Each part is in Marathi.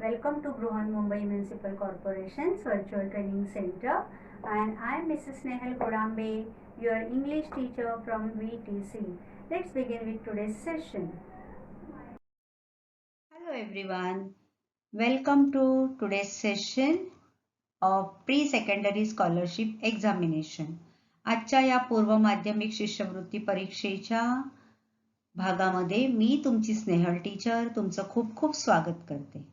Welcome to Bruhan Mumbai Municipal Corporation's Virtual Training Center, and I am Mrs. Nehal Kodambe, your English teacher from VTC. Let's begin with today's session. Hello everyone, welcome to today's session of Pre-Secondary Scholarship Examination. आजच्या या पूर्व माध्यमिक शिष्यवृत्ती परीक्षेच्या भागामध्ये मी तुमची स्नेहल टीचर तुमचं खूप खूप स्वागत करते.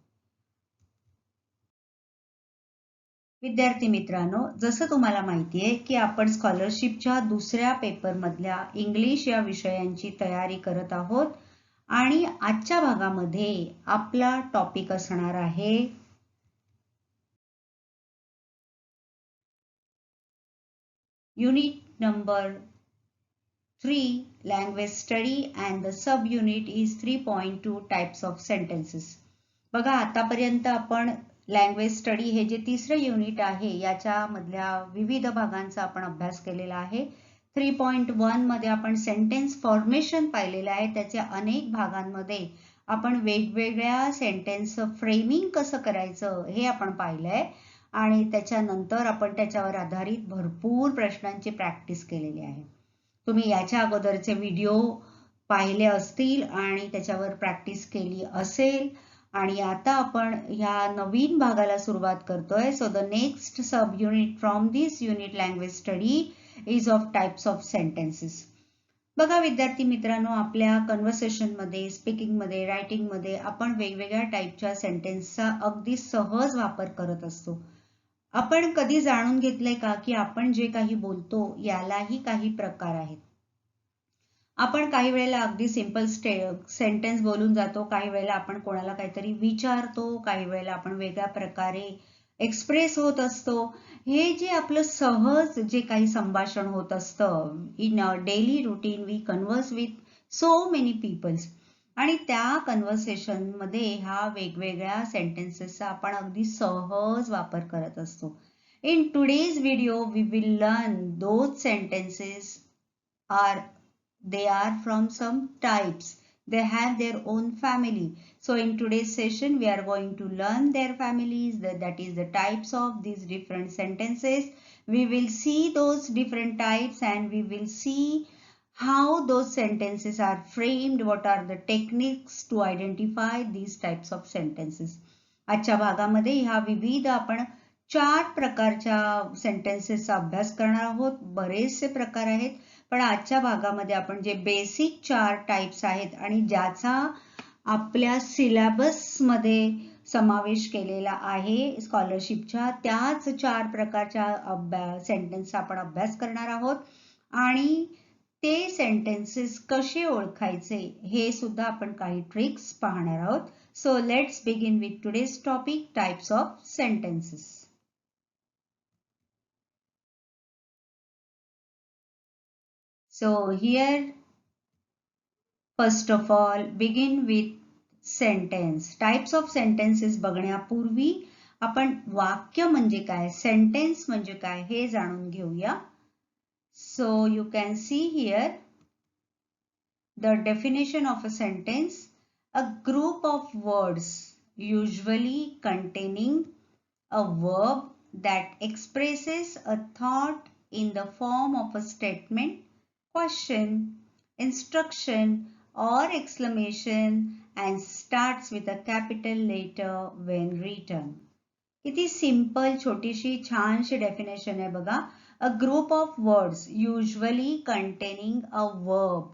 विद्यार्थी मित्रांनो, जसं तुम्हाला माहिती आहे की आपण स्कॉलरशिपच्या दुसऱ्या पेपरमधल्या इंग्लिश या विषयांची तयारी करत आहोत आणि आजच्या भागामध्ये आपला टॉपिक असणार आहे unit number 3 language study and the sub unit is 3.2 types of sentences. बघा, आतापर्यंत आपण लँग्वेज स्टडी हे जे तिसरं युनिट आहे याच्यामधल्या विविध भागांचा आपण अभ्यास केलेला आहे. 3.1 मध्ये आपण सेंटेन्स फॉर्मेशन पाहिलेलं आहे. त्याच्या अनेक भागांमध्ये आपण वेगवेगळ्या सेंटेन्सचं फ्रेमिंग कसं करायचं हे आपण पाहिलंय आणि त्याच्यानंतर आपण त्याच्यावर आधारित भरपूर प्रश्नांची प्रॅक्टिस केलेली आहे. तुम्ही याच्या अगोदरचे व्हिडिओ पाहिले असतील आणि त्याच्यावर प्रॅक्टिस केली असेल आणि आता आपण ह्या नवीन भागाला सुरुवात करतोय. So the next sub unit from this unit language study is of types of sentences. बघा विद्यार्थी मित्रांनो, आपल्या कन्व्हर्सेशन मध्ये, स्पीकिंग मध्ये, रायटिंग मध्ये आपण वेगवेगळ्या टाइपच्या सेंटेन्सचा अगदी सहज वापर करत असतो. आपण कधी जाणून घेतलंय का की आपण जे काही बोलतो यालाही काही प्रकार आहेत. आपण काही वेळेला अगदी सिंपल सेंटेन्स बोलून जातो, काही वेळेला आपण कोणाला काहीतरी विचारतो, काही वेळेला आपण वेगळ्या प्रकारे एक्सप्रेस होत असतो. हे जे आपलं सहज जे काही संभाषण होत असतं in a daily routine, we converse with so many peoples आणि त्या कन्व्हर्सेशन मध्ये ह्या वेगवेगळ्या सेंटेन्सेसचा आपण अगदी सहज वापर करत असतो. In today's video we will learn those sentences they are from some types. They have their own family. So in today's session we are going to learn their families, that is the types of these different sentences. We will see those different types and we will see how those sentences are framed, what are the techniques to identify these types of sentences. आजच्या भागामध्ये ह्या विविध आपण 4 प्रकारच्या सेंटेन्सेसचा अभ्यास करणार आहोत. बरेचसे प्रकार आहेत, पण आजच्या भागामध्ये आपण जे बेसिक 4 टाइप्स आहेत आणि ज्याचा आपल्या सिलेबस मध्ये समावेश केलेला आहे स्कॉलरशिपच्या, त्याच 4 प्रकारच्या सेंटेन्सचा आपण अभ्यास करणार आहोत आणि ते सेंटेन्सेस कसे ओळखायचे हे सुद्धा आपण काही ट्रिक्स पाहणार आहोत. So let's begin with today's topic, types of sentences. So here, first of all, begin with sentence. Types of sentences बघण्यापूर्वी आपण वाक्य म्हणजे काय, सेंटेन्स म्हणजे काय हे जाणून घेऊया. So you can see here the definition of a sentence: a group of words usually containing a verb that expresses a thought in the form of a statement, question, instruction or exclamation and starts with a capital letter when written. किती सिंपल छोटीशी छानशी डेफिनेशन आहे बघा. A group of words usually containing a verb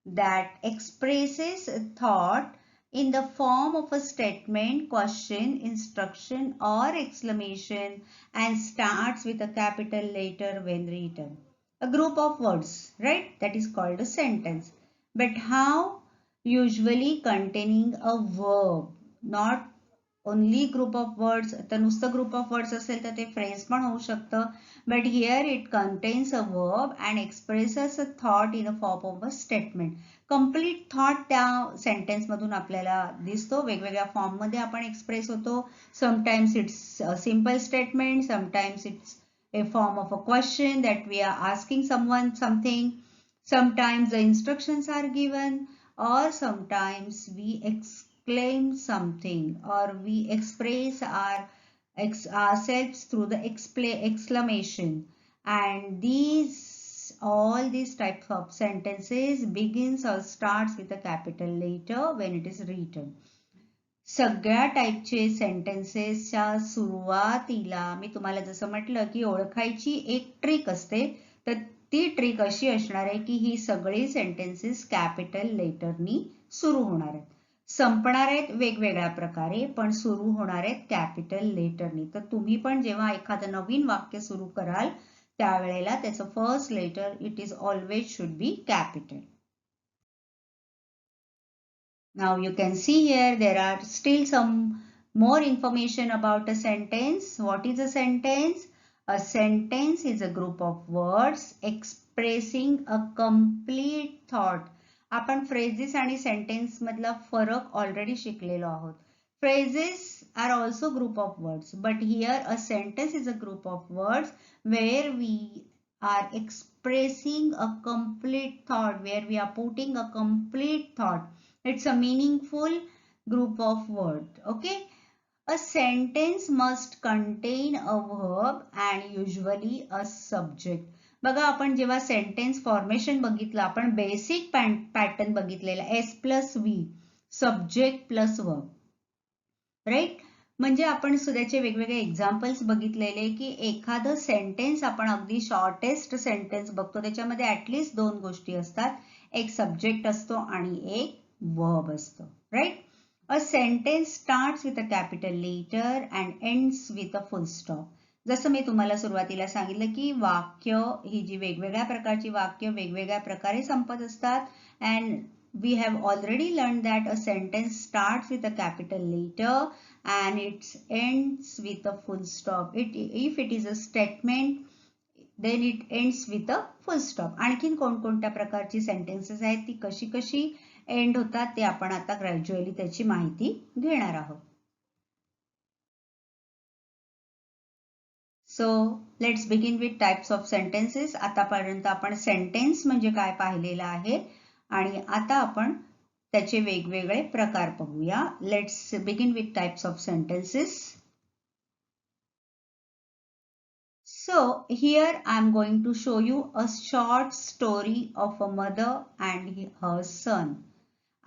that expresses a thought in the form of a statement, question, instruction or exclamation and starts with a capital letter when written. A group of words, right? That is called a sentence. But how? Usually containing a verb, not only group of words. तर नुसतं group of words असेल तर ते phrase पण होऊ शकतं. But here it contains a verb and expresses a thought in the form of a statement. Complete thought त्या सेंटेन्स मधून आपल्याला दिसतो. वेगवेगळ्या फॉर्म मध्ये आपण एक्सप्रेस होतो. Sometimes it's a simple statement, sometimes it's a form of a question that we are asking someone something. Sometimes the instructions are given or sometimes we exclaim something, or we express ourselves through the exclamation. And all these types of sentences begins or starts with a capital letter when it is written. सगळ्या टाईपचे सेंटेन्सेसच्या सुरुवातीला मी तुम्हाला जसं म्हटलं की ओळखायची एक ट्रिक असते, तर ती ट्रिक अशी असणार आहे की ही सगळी सेंटेन्सेस कॅपिटल लेटरनी सुरू होणार आहेत. संपणार आहेत वेगवेगळ्या प्रकारे, पण सुरू होणार आहेत कॅपिटल लेटरनी. तर तुम्ही पण जेव्हा एखादं नवीन वाक्य सुरू कराल त्यावेळेला त्याचं first letter it is always should be capital. Now you can see here there are still some more information about a sentence. What is a sentence? A sentence is a group of words expressing a complete thought. आपण phrases आणि sentence मधला फरक already शिकलेलो आहोत. Phrases are also group of words, but here a sentence is a group of words where we are expressing a complete thought, where we are putting a complete thought. It's a meaningful group of words. Okay. A sentence must contain a verb and usually a subject. बघा आपण जेव्हा सेंटेन्स फॉर्मेशन बघितलं, आपण बेसिक पॅटर्न बघितलेला S+V subject plus verb, right. म्हणजे आपण सुद्धाचे वेगवेगळे एक्झाम्पल्स बघितलेले की एखादं सेंटेन्स आपण अगदी शॉर्टेस्ट सेंटेन्स बघतो त्याच्यामध्ये ऍटलिस्ट दोन गोष्टी असतात, एक सब्जेक्ट असतो आणि एक verb असतो, right? A sentence starts with a capital letter and ends with a full stop. जसं मी तुम्हाला सुरुवातीला सांगितलं की वाक्य ही जी वेगवेगळ्या प्रकारची वाक्य वेगवेगळ्या प्रकारे संपत असतात, and we have already learned that a sentence starts with a capital letter and it ends with a full stop. If it is a statement, then it ends with a full stop. आणखीन कोणकोणत्या प्रकारची सेंटेन्सेस आहेत, ती कशी कशी एंड होतात ते आपण आता ग्रॅज्युअली त्याची माहिती घेणार आहोत. So let's begin with types of sentences. आतापर्यंत आपण सेंटेन्स म्हणजे काय पाहिलेलं आहे आणि आता आपण त्याचे वेगवेगळे प्रकार बघूया. Let's begin with types of sentences. So here I am going to show you a short story of a mother and her son.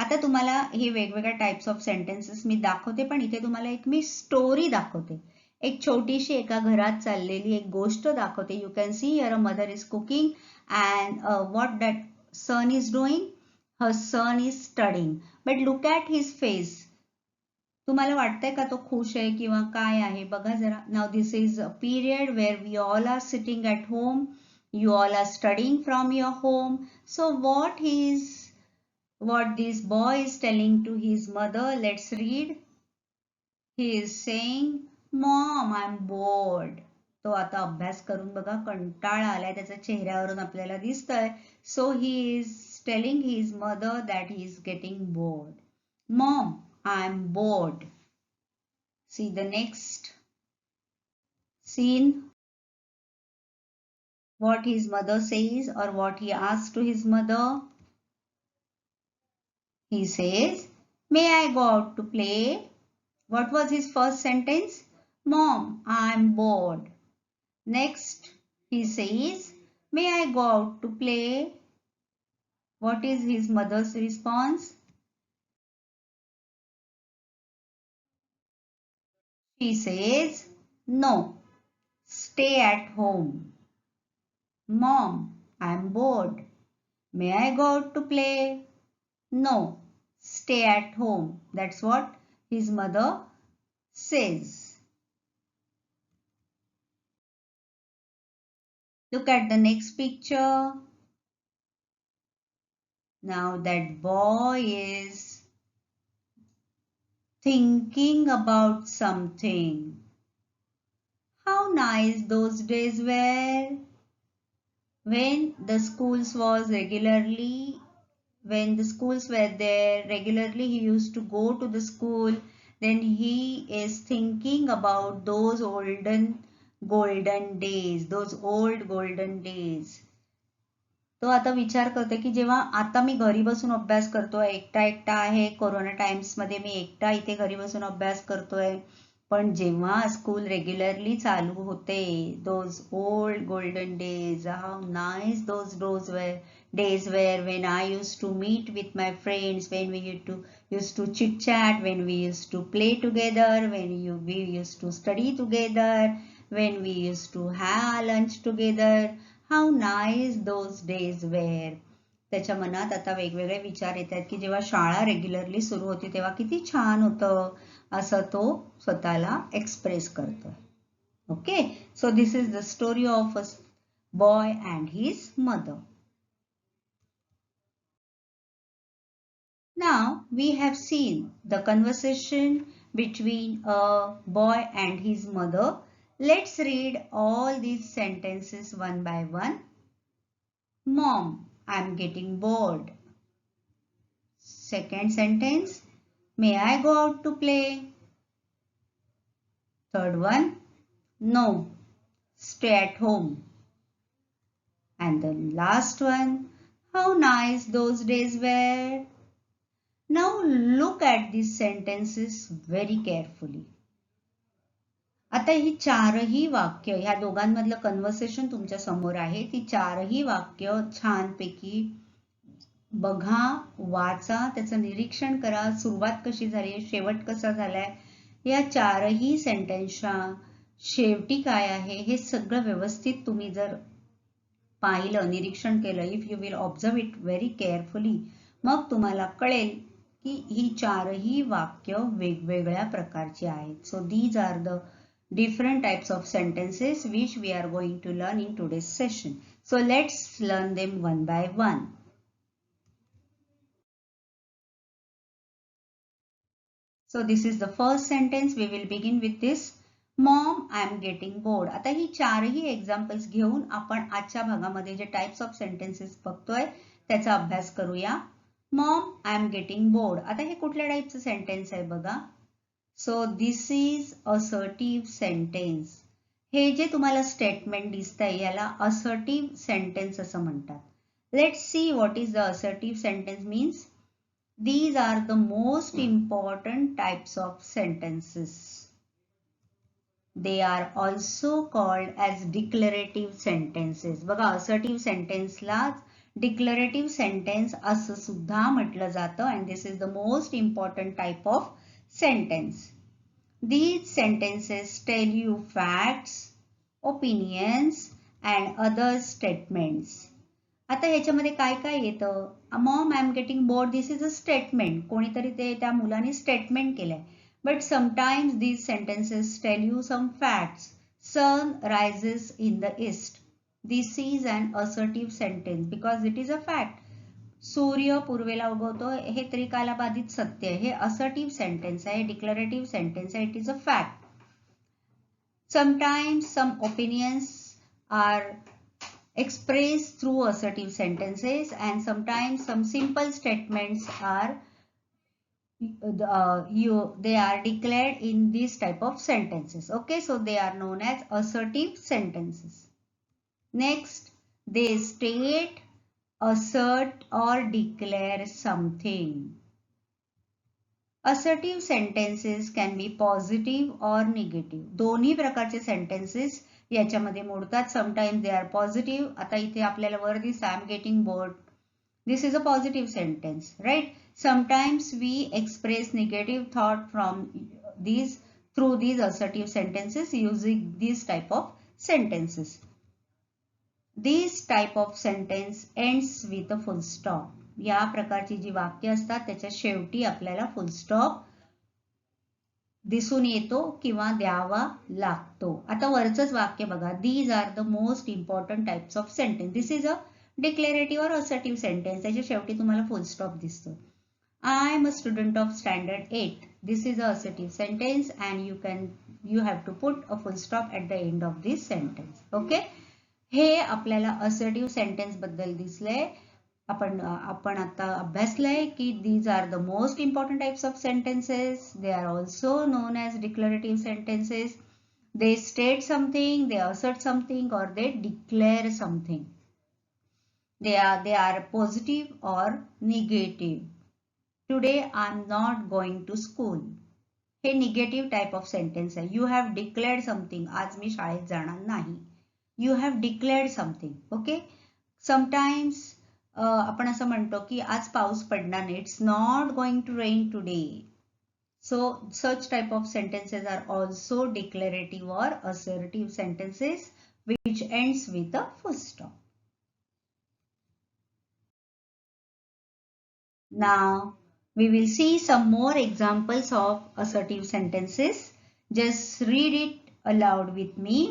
आता तुम्हाला हे वेगवेगळ्या टाइप्स ऑफ सेंटेन्सेस मी दाखवते, पण इथे तुम्हाला एक मी स्टोरी दाखवते, एक छोटीशी एका घरात चाललेली एक गोष्ट दाखवते. You can see here a mother is cooking and what that son is doing. Her son is studying, but look at his face. तुम्हाला वाटतंय का तो खुश आहे किंवा काय आहे? बघा जरा. Now this is a period where we all are sitting at home. You all are studying from your home. So what this boy is telling to his mother, let's read. He is saying, Mom, I'm bored. तो आता अभ्यास करून बघा कंटाळा आलाय त्याच्या चेहऱ्यावरून आपल्याला दिसतंय. So he is telling his mother that he is getting bored. Mom, I'm bored. See the next scene. What his mother says or what he asks to his mother. He says, may I go out to play? What was his first sentence? Mom, I'm bored. Next, he says, may I go out to play? What is his mother's response? She says, no, stay at home. Mom, I'm bored. May I go out to play? No, stay at home. That's what his mother says. Look at the next picture. Now that boy is thinking about something. How nice those days were when the schools were there regularly. He used to go to the school. Then he is thinking about those golden days, those old golden days. तो आता विचार करते की जेव्हा आता मी घरी बसून अभ्यास करतोय, एकटा एकटा आहे, कोरोना टाइम्स मध्ये मी एकटा इथे घरी बसून अभ्यास करतोय, पण जेव्हा स्कूल रेग्युलरली चालू होते, those old golden days, how nice those days were when I used to meet with my friends, when we used to chit chat, when we used to play together, we used to study together, when we used to have lunch together. How nice those days were. त्याच्या मनात आता वेगवेगळे विचार येतात की जेव्हा शाळा रेग्युलरली सुरू होती तेव्हा किती छान होतं, असं तो स्वतःला एक्सप्रेस करतो. Okay, so this is the story of a boy and his mother. Now we have seen the conversation between a boy and his mother. Let's read all these sentences one by one. Mom, I'm getting bored. Second sentence, may I go out to play? Third one, no, stay at home. And the last one, how nice those days were. Now look at these sentences very carefully. आता ही चारही वाक्य, ह्या दोघांमधलं कन्व्हर्सेशन तुमच्या समोर आहे. ती चारही वाक्य छानपैकी बघा, वाचा, त्याचं निरीक्षण करा, सुरुवात कशी झाली, शेवट कसा झालाय, या चारही सेंटेन्सच्या शेवटी काय आहे हे सगळं व्यवस्थित तुम्ही जर पाहिलं, निरीक्षण केलं, if you will observe it very carefully, मग तुम्हाला कळेल की ही चारही वाक्य वेगवेगळ्या प्रकारची आहेत. So these are the different types of sentences which we are going to learn in today's session. So let's learn them one by one. So this is the first sentence. We will begin with this. Mom, I am getting bored. आता ही चारही examples घेऊन आपण आजच्या भागामध्ये जे types of sentences बघतोय त्याचा अभ्यास करूया. Mom, I am getting bored. आता हे कुठल्या टाईपचं सेंटेन्स आहे बघा. So this is assertive sentence. हे जे तुम्हाला स्टेटमेंट दिसतंय याला assertive sentence असं म्हणतात. Let's see what is the assertive sentence means. These are the most important types of sentences. They are also called as declarative sentences. बघा, assertive sentence ला declarative sentence असं सुद्धा म्हटलं जातं, and this is the most important type of sentence. These sentences tell you facts, opinions and other statements. आता ह्याच्यामध्ये काय काय येतं? Mom, I am getting bored. This is a statement. कोणीतरी ते त्या मुलाने स्टेटमेंट केलंय. But sometimes these sentences tell you some facts. Sun rises in the east. This is an assertive sentence because it is a fact. सूर्य पूर्वेला उगवतो हे त्रिकालाबाधित सत्य आहे. हे असर्टिव्ह सेंटेन्स आहे, डिक्लरेटिव्ह सेंटेन्स आहे. It is a fact. Sometimes some opinions are expressed through assertive sentences and sometimes some simple statements are they are declared in this type of sentences. Okay, so they are known as assertive sentences. Next, they state, assert or declare something. Assertive sentences can be positive or negative. दोन्ही प्रकारचे sentences याच्यामध्ये मोडतात. Sometimes they are positive. आता इथे आपल्याला वर दिसतं I am getting bored. This is a positive sentence, right? Sometimes we express negative thought from through these assertive sentences using these type of sentences. This type of sentence ends with a full stop. या प्रकारची जी वाक्य असतात त्याच्या शेवटी आपल्याला फुल स्टॉप दिसून येतो किंवा द्यावा लागतो. आता वरचंच वाक्य बघा. These are the most important types of sentence. This is a declarative or assertive sentence. त्याच्या शेवटी तुम्हाला फुल स्टॉप दिसतो. I am a student of standard 8. This is a assertive sentence and you have to put a full stop at the end of this sentence. Okay? हे आपल्याला assertive sentence बद्दल दिसलंय. आपण आता अभ्यासलंय की these are the most important types of sentences. They are also known as declarative sentences. They state something, they assert something or they declare something. they are positive or negative. Today I'm not going to school. हे निगेटिव्ह टाइप ऑफ सेंटेन्स आहे. You have declared something. आज मी शाळेत जाणार नाही. You have declared something. Okay. Sometimes आपण असं म्हणतो की आज पाऊस पडणार नाही. It's not going to rain today. So such type of sentences are also declarative or assertive sentences which ends with a full stop. Now we will see some more examples of assertive sentences. Just read it aloud with me.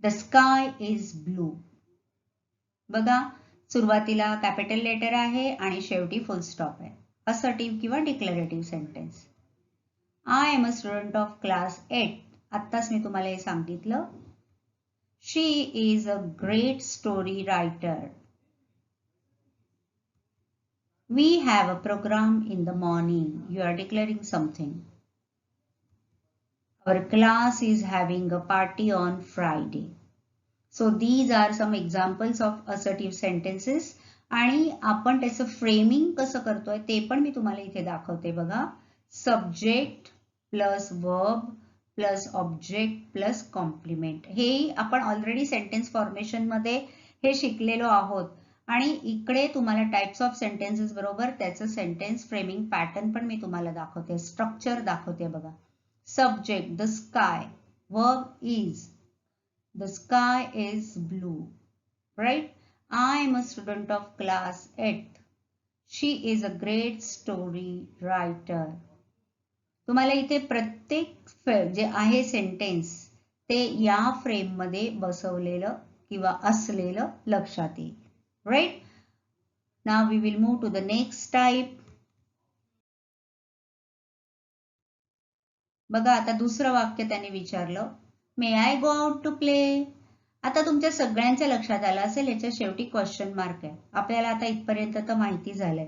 The sky is blue. बघा, सुरुवातीला कॅपिटल लेटर आहे आणि शेवटी फुल स्टॉप आहे. असर्टिव्ह किंवा declarative sentence. I am a student of class 8. आत्ताच मी तुम्हाला हे सांगितलं. She is a great story writer. We have a program in the morning. You are declaring something. Our class is having a party on Friday. So these are some examples of assertive sentences. आणि आपण त्याचं फ्रेमिंग कसं करतोय ते पण मी तुम्हाला इथे दाखवते बघा. Subject plus verb plus object plus complement. हे आपण ऑलरेडी सेंटेन्स फॉर्मेशन मध्ये हे शिकलेलो आहोत. आणि इकडे तुम्हाला टाइप्स ऑफ सेंटेन्सेस बरोबर त्याचं सेंटेन्स फ्रेमिंग पॅटर्न पण मी तुम्हाला दाखवते. स्ट्रक्चर दाखवते बघा. Subject the sky. Verb is. The sky is blue, right? I am a student of class 8. She is a great story writer. तुम्हाला इथे प्रत्येक जे आहे सेंटेन्स ते या फ्रेम मध्ये बसवलेलं किंवा असलेलं लक्षात येईल. Right. Now we will move to the next type. बघा, आता दुसरं वाक्य त्याने विचारलं, may I go out to play. आता तुमच्या सगळ्यांच्या लक्षात आलं असेल याच्या शेवटी क्वेश्चन मार्क आहे. आपल्याला आता इथपर्यंत तर माहिती झालंय.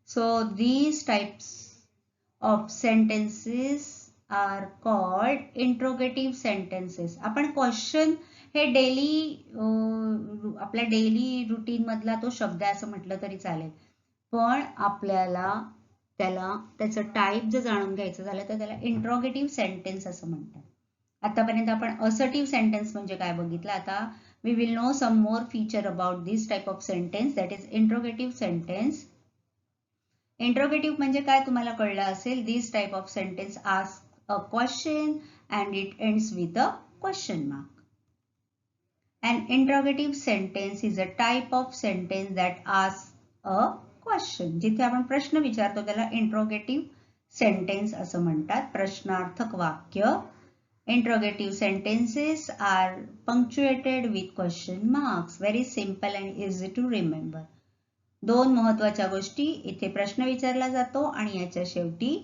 So these types of sentences are called interrogative sentences. आपण क्वेश्चन हे आपल्या डेली रुटीन मधला तो शब्द असं म्हटलं तरी चालेल. पण आपल्याला त्याचं टाईप जर जाणून घ्यायचं झालं तर त्याला इंट्रोगेटिव्ह सेंटेन्स असं म्हणतात. आतापर्यंत आपण असर्टिव्ह सेंटेन्स म्हणजे काय बघितलं. आता we will know some more feature about this type of sentence, that is interrogative sentence. Interrogative म्हणजे काय तुम्हाला कळलं असेल. This type of sentence ask a question and it ends with a question mark. An interrogative sentence is a type of sentence that asks a question. जिथे आपण प्रश्न विचारतो त्याला इंट्रोगेटिव्ह सेंटेन्स असं म्हणतात. प्रश्नार्थक वाक्य. Interrogative sentences are punctuated with question marks. Very simple and easy to remember. दोन महत्वाच्या गोष्टी. इथे प्रश्न विचारला जातो आणि याच्या शेवटी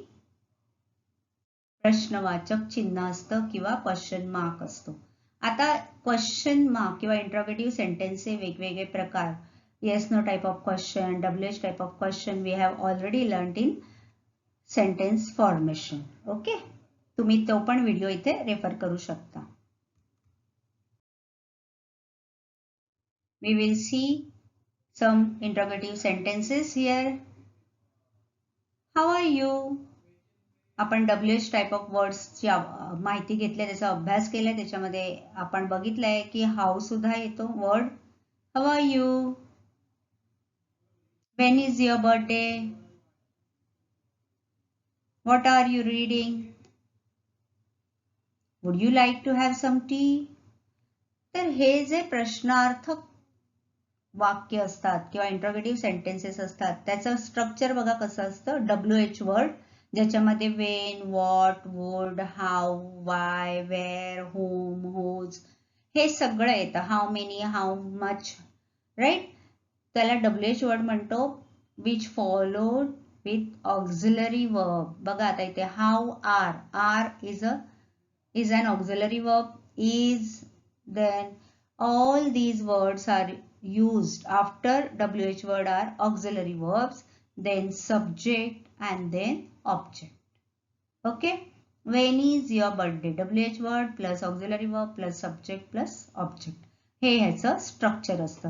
प्रश्नवाचक चिन्ह असतं किंवा क्वेश्चन मार्क असतो. आता क्वेश्चन मार्क किंवा इंट्रोगेटिव्ह सेंटेन्सचे वेगवेगळे प्रकार. Yes no type of question, WH type of question we have already learned in sentence formation. Okay. तुम्ही तो पण व्हिडिओ इथे रेफर करू शकता. We will see some interrogative sentences here. How are you? आपण WH टाइप ऑफ वर्ड्सची माहिती घेतली, त्याचा अभ्यास केलाय. त्याच्यामध्ये आपण बघितलंय की हाऊ सुद्धा येतो word. How are you? When is your birthday? What are you reading? Would you like to have some tea? तर हे जे प्रश्नार्थक वाक्य असतात किंवा इंट्रोगेटिव्ह सेंटेन्सेस असतात त्याचं स्ट्रक्चर बघा कसं असतं. WH वर्ड ज्याच्यामध्ये when, what, would, how, why, where, whom, whose हे सगळं येतं. How many, how much, right. त्याला WH वर्ड म्हणतो which followed with auxiliary verb. बघा आता इथे how, are is an auxiliary verb. Is, then all these words are used after WH word are auxiliary verbs, then subject and then object. Okay. When is your birthday? WH word plus auxiliary verb plus subject plus object. हे ह्याचं स्ट्रक्चर असतं.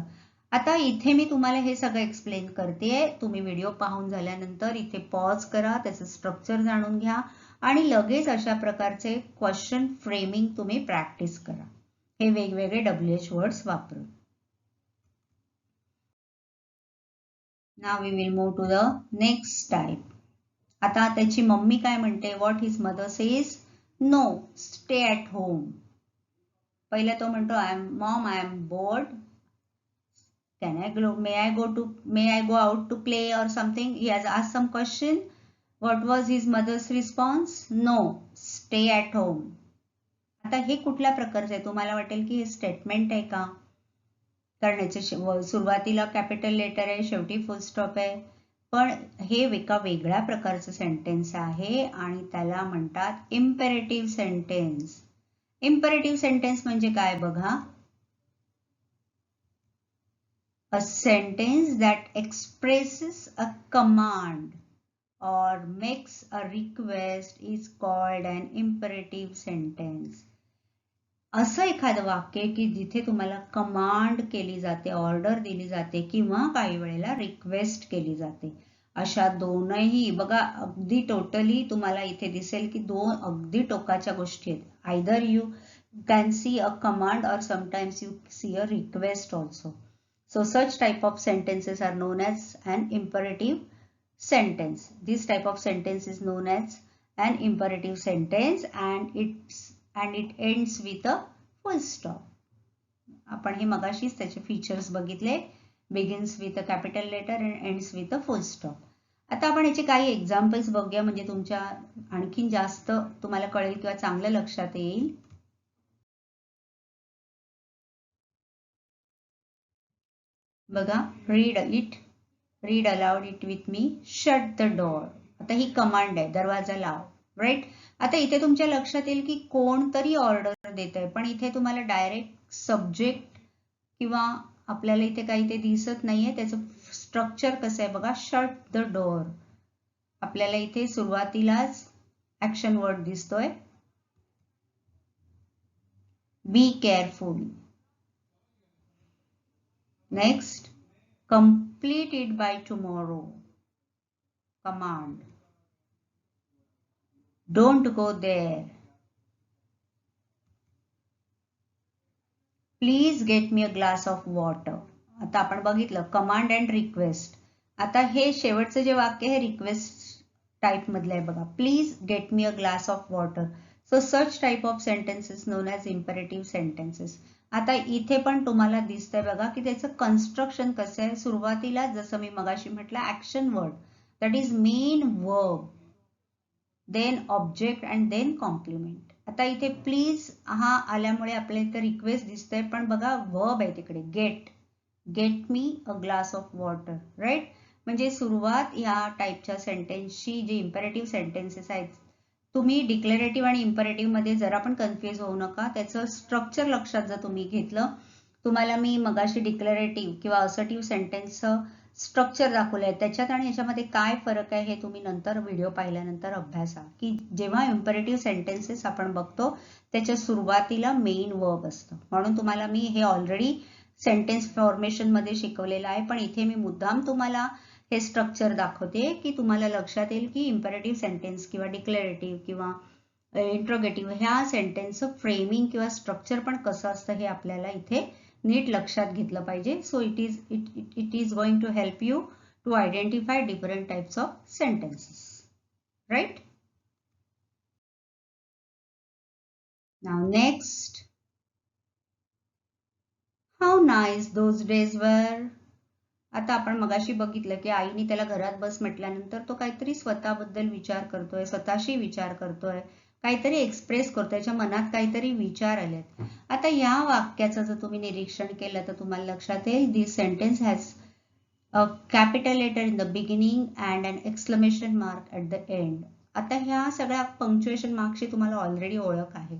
आता इथे मी तुम्हाला हे सगळं एक्सप्लेन करते. तुम्ही व्हिडिओ पाहून झाल्यानंतर इथे पॉज करा, त्याचं स्ट्रक्चर जाणून घ्या आणि लगेच अशा प्रकारचे क्वेश्चन फ्रेमिंग तुम्ही प्रॅक्टिस करा, हे वेगवेगळे WH वर्ड्स वापरून. Now we will move to the next type. आता त्याची मम्मी काय म्हणते, what his mother says, no stay at home. पहिला तो म्हणतो I am bored, may I go out to play or something. He has asked some question. What was his mother's response? No, stay at home. आता हे कुठल्या प्रकारचं आहे? तुम्हाला वाटेल की हे स्टेटमेंट आहे का? कारण याच्या सुरुवातीला कॅपिटल लेटर आहे, शेवटी फुल स्टॉप आहे. पण हे एका वेगळ्या प्रकारचं सेंटेन्स आहे आणि त्याला म्हणतात इम्पेरेटिव्ह सेंटेन्स. इम्पेरेटिव्ह सेंटेन्स म्हणजे काय बघा, a sentence that expresses a command or makes a request is called an imperative sentence. असं एखादं वाक्य की जिथे तुम्हाला कमांड केली जाते, ऑर्डर दिली जाते किंवा काही वेळेला रिक्वेस्ट केली जाते. अशा दोनही बघा, अगदी टोटली तुम्हाला इथे दिसेल की दोन अगदी टोकाच्या गोष्टी आहेत. Either you can C a command or sometimes you see a request also. So such type of sentences are known as an imperative sentence. This type of sentence is known as an imperative sentence and it ends with a full stop. आपण हे मगाशीच त्याचे फीचर्स बघितले. begins with a capital letter and ends with a full stop. आता आपण याचे काही एक्झाम्पल्स बघूया, म्हणजे तुमच्या आणखीन जास्त तुम्हाला कळेल किंवा चांगलं लक्षात येईल. बघा, read aloud it with me. Shut the door. आता ही कमांड आहे, दरवाजा लाव, राईट. आता इथे तुमच्या लक्षात येईल की कोणतरी ऑर्डर देत आहे, पण इथे तुम्हाला डायरेक्ट सब्जेक्ट किंवा आपल्याला इथे काही ते दिसत नाहीये. त्याचं स्ट्रक्चर कसं आहे बघा, शट द डोअर. आपल्याला इथे सुरुवातीलाच ऍक्शन वर्ड दिसतोय, be careful. Next, complete it by tomorrow. Command. Don't go there. Please get me a glass of water. आता आपण बघितलं कमांड अँड रिक्वेस्ट. आता हे शेवटचं जे वाक्य आहे रिक्वेस्ट टाइप मधलं आहे बघा, please get me a glass of water. So such type of sentences non as imperative sentences. आता इथे पण तुम्हाला दिसतंय बघा की त्याचं कन्स्ट्रक्शन कसं आहे. सुरुवातीला जसं मी मगाशी म्हटलं action word, that is main verb, then object and then complement. आता इथे प्लीज हा आल्यामुळे आपल्याला इथे रिक्वेस्ट दिसतंय, पण बघा वर्ब आहे तिकडे, get me a glass of water, right. म्हणजे सुरुवात या टाईपच्या सेंटेन्सची जी इम्पेरेटिव्ह सेंटेन्सेस आहेत, तुम्ही डिक्लेरेटिव्ह आणि इम्पेरेटिव्ह मध्ये जरा पण कन्फ्युज होऊ नका. त्याचं स्ट्रक्चर लक्षात जर तुम्ही घेतलं, तुम्हाला मी मगाशी डिक्लेरेटिव्ह किंवा असर्टिव्ह सेंटेन्सचं स्ट्रक्चर दाखवलंय, त्याच्यात आणि याच्यामध्ये काय फरक आहे हे तुम्ही नंतर व्हिडिओ पाहिल्यानंतर अभ्यासा. की जेव्हा इम्पेरेटिव्ह सेंटेन्सेस आपण बघतो त्याच्या सुरुवातीला मेन वर्ब असतं, म्हणून तुम्हाला मी हे ऑलरेडी सेंटेन्स फॉर्मेशन मध्ये शिकवलेलं आहे, पण इथे मी मुद्दाम तुम्हाला हे स्ट्रक्चर दाखवते की तुम्हाला लक्षात येईल की इम्पेरेटिव्ह सेंटेन्स किंवा डिक्लेरेटिव्ह किंवा इंट्रोगेटिव्ह ह्या सेंटेन्सचं फ्रेमिंग किंवा स्ट्रक्चर पण कसं असतं हे आपल्याला इथे नीट लक्षात घेतलं पाहिजे. So it is going to help you to identify different types of sentences, right. Now next, how nice those days वर. आता आपण मगाशी बघितलं की आईने त्याला घरात बस म्हटल्यानंतर तो काहीतरी स्वतःबद्दल विचार करतोय, स्वतःशी विचार करतोय, काहीतरी एक्सप्रेस करतोय, त्याच्या मनात काहीतरी विचार आलेत. आता या वाक्याचं जर तुम्ही निरीक्षण केलं तर तुम्हाला लक्षात येईल, this sentence has a capital letter in the beginning and an exclamation mark at the end. आता ह्या सगळ्या पंक्च्युएशन मार्कशी तुम्हाला ऑलरेडी ओळख आहे.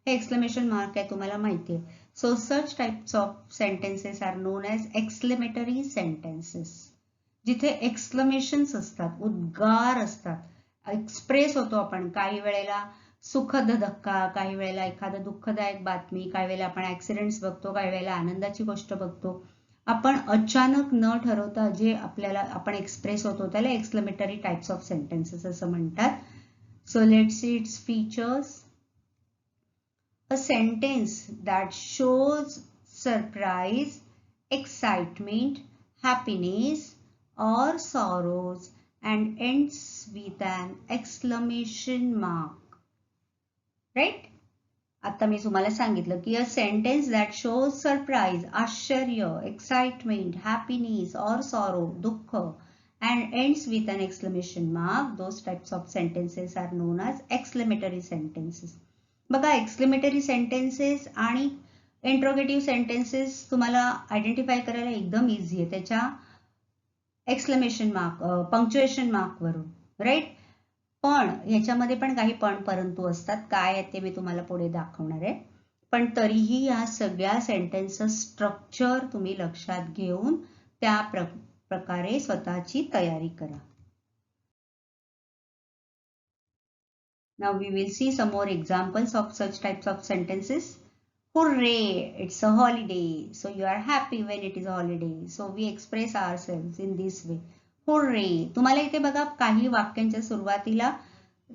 हे एक्सक्लेमेशन मार्क आहे, तुम्हाला माहिती आहे. So such types of sentences are known as exclamatory sentences. जिथे एक्सक्लेमेशन्स असतात, उद्गार असतात, एक्सप्रेस होतो आपण काही वेळेला सुखद धक्का, काही वेळेला एखादं दुःखदायक बातमी, काही वेळेला आपण ऍक्सिडेंट्स बघतो, काही वेळेला आनंदाची गोष्ट बघतो. आपण अचानक न ठरवता जे आपल्याला आपण एक्सप्रेस होतो त्याला एक्सक्लेमेटरी टाइप्स ऑफ सेंटेन्सेस असं म्हणतात. So let's see its features. A sentence that shows surprise, excitement, happiness or sorrows and ends with an exclamation mark. Right? आता मी तुम्हाला सांगितलं की a sentence that shows surprise, आश्चर्य, excitement, happiness or sorrow, दुःख and ends with an exclamation mark, those types of sentences are known as exclamatory sentences. बघा, एक्सक्लेमेटरी सेंटेन्सेस आणि इंट्रोगेटिव्ह सेंटेन्सेस तुम्हाला आयडेंटिफाय करायला एकदम इझी आहे त्याच्या एक्सक्लेमेशन मार्क, पंक्च्युएशन मार्क वरून, राईट. पण ह्याच्यामध्ये पण काही पण परंतु असतात. काय आहे ते मी तुम्हाला पुढे दाखवणार आहे. पण तरीही या सगळ्या सेंटेन्सचं स्ट्रक्चर तुम्ही लक्षात घेऊन त्या प्रकारे स्वतःची तयारी करा. Now we will see some more examples of such types of sentences. Hooray, it's a holiday. So you are happy when it is a holiday. So we express ourselves in this way. Hooray. तुम्हाला इथे बघा काही वाक्यांच्या सुरुवातीला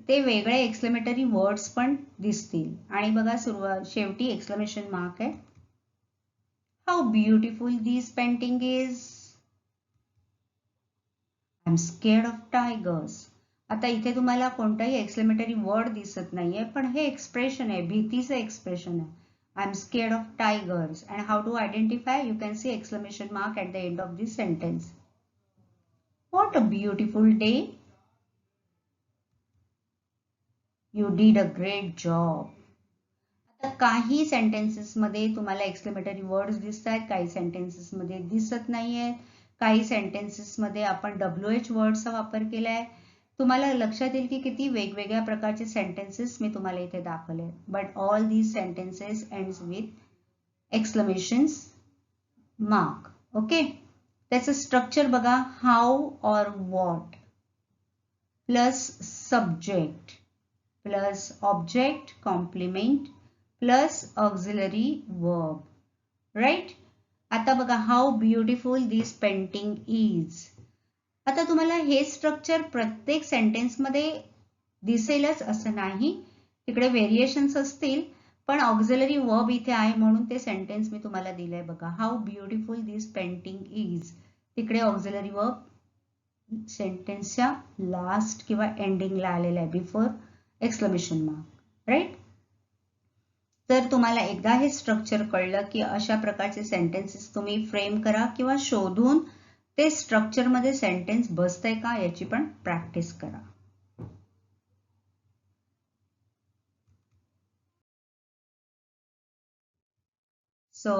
ते वेगळे एक्सक्लेमेटरी वर्ड्स पण दिसतील आणि बघा शेवटी एक्सक्लेमेशन मार्क आहे. How beautiful this painting is. I'm scared of tigers. आता इथे तुम्हाला कोणताही एक्सक्लेमेटरी वर्ड दिसत नाहीये पण हे एक्सप्रेशन आहे, भीतीचं एक्सप्रेशन आहे. I am scared of tigers. And how to identify? You can see exclamation mark at the end of this sentence. What a beautiful day. You did a great job. आता काही सेंटेन्सेस मध्ये तुम्हाला एक्सक्लेमेटरी वर्ड्स दिसत आहेत, काही सेंटेन्सेस मध्ये दिसत नाहीयेत. काही सेंटेन्सेस मध्ये आपण WH वर्डचा वापर केलाय. तुम्हाला लक्षात येईल की किती वेगवेगळ्या प्रकारचे सेंटेन्सेस मी तुम्हाला इथे दाखवले. But all these sentences ends with exclamations mark. Okay. त्याचं स्ट्रक्चर बघा. How or what plus subject plus object complement plus auxiliary verb. Right. आता बघा. How beautiful this painting is. आता तुम्हाला हे स्ट्रक्चर प्रत्येक सेंटेन्स मध्ये दिसेलच असं नाही, तिकडे व्हेरिएशन्स असतील. पण ऑक्झिलरी वर्ब इथे आहे म्हणून ते सेंटेन्स मी तुम्हाला दिलंय बघा. How beautiful this painting is. तिकडे ऑक्झिलरी वर्ब सेंटेन्सच्या लास्ट किंवा एंडिंगला आलेला आहे, बिफोर एक्सक्लेमेशन मार्क. राईट. तर तुम्हाला एकदा हे स्ट्रक्चर कळलं की अशा प्रकारचे सेंटेन्सेस तुम्ही फ्रेम करा किंवा शोधून ते स्ट्रक्चर मध्ये सेंटेन्स बसतंय का याची पण प्रॅक्टिस करा. So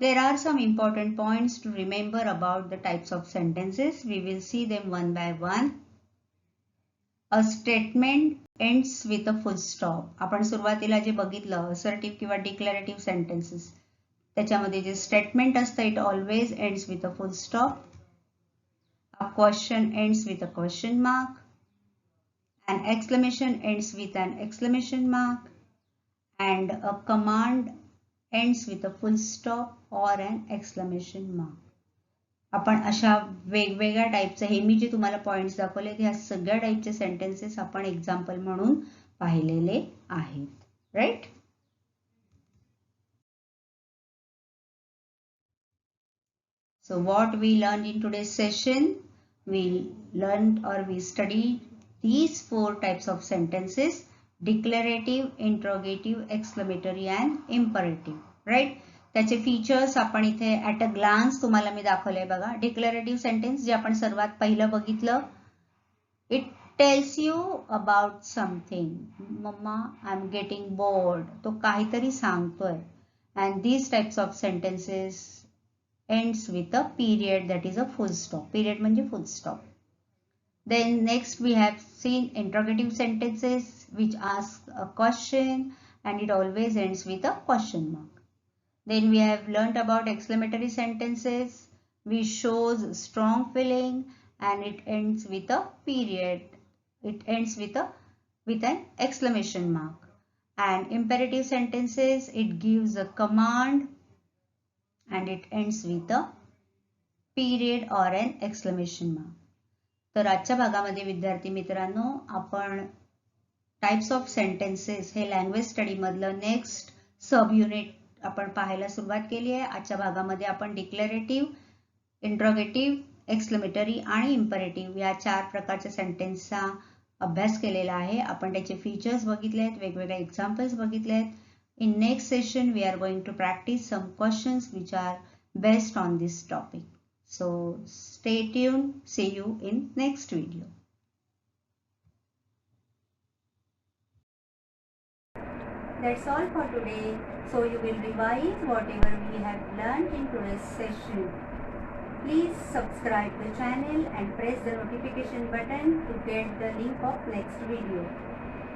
there are some important points to remember about the types of sentences. We will see them one by one. A statement ends with a full stop. आपण सुरुवातीला जे बघितलं असर्टिव्ह किंवा डिक्लेरेटिव्ह सेंटेन्सेस, त्याच्यामध्ये जे स्टेटमेंट असतं it always ends with a full stop. A question ends with a question mark. An exclamation ends with an exclamation mark. And a command ends with a full stop or an exclamation mark. आपण अशा वेगवेगळ्या टाईपचे, हे मी जे तुम्हाला पॉइंट्स दाखवले ह्या सगळ्या टाईपचे सेंटेन्सेस आपण एक्झाम्पल म्हणून पाहिलेले आहेत. Right. So what we learned in today's session, we learned or we studied these 4 types of sentences: declarative, interrogative, exclamatory and imperative. Right. त्याचे फीचर्स आपण इथे ॲट अ ग्लान्स तुम्हाला मी दाखवले बघा. डिक्लेरेटिव्ह सेंटेन्स जे आपण सर्वात पहिलं बघितलं, it tells you about something. Mamma I am getting bored. तो काहीतरी सांगतोय. And these types of sentences ends with a period, that is a full stop. Period म्हणजे full stop. Then next we have seen interrogative sentences which ask a question and it always ends with a question mark. Then we have learnt about exclamatory sentences which shows strong feeling and it ends with a period. It ends with a with an exclamation mark. And imperative sentences, it gives a command and it ends with a period or an exclamation mark. तर आजच्या भागामध्ये विद्यार्थी मित्रांनो आपण टाइप्स ऑफ सेंटेन्सेस हे लँग्वेज स्टडी मधलं नेक्स्ट सब युनिट आपण पाहायला सुरुवात केली आहे. आजच्या भागामध्ये आपण डिक्लेरेटिव्ह, इंट्रोगेटिव्ह, एक्सक्लेमेटरी आणि इम्परेटिव्ह या 4 प्रकारच्या सेंटेन्सचा अभ्यास केलेला आहे. आपण त्याचे फीचर्स बघितले आहेत, वेगवेगळे एक्झाम्पल्स बघितले आहेत. In next session we are going to practice some questions which are based on this topic. So stay tuned. See you in next video. That's all for today. So you will revise whatever we have learned in today's session. Please subscribe the channel and press the notification button to get the link of next video.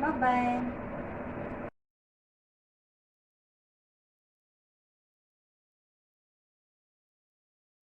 Bye bye.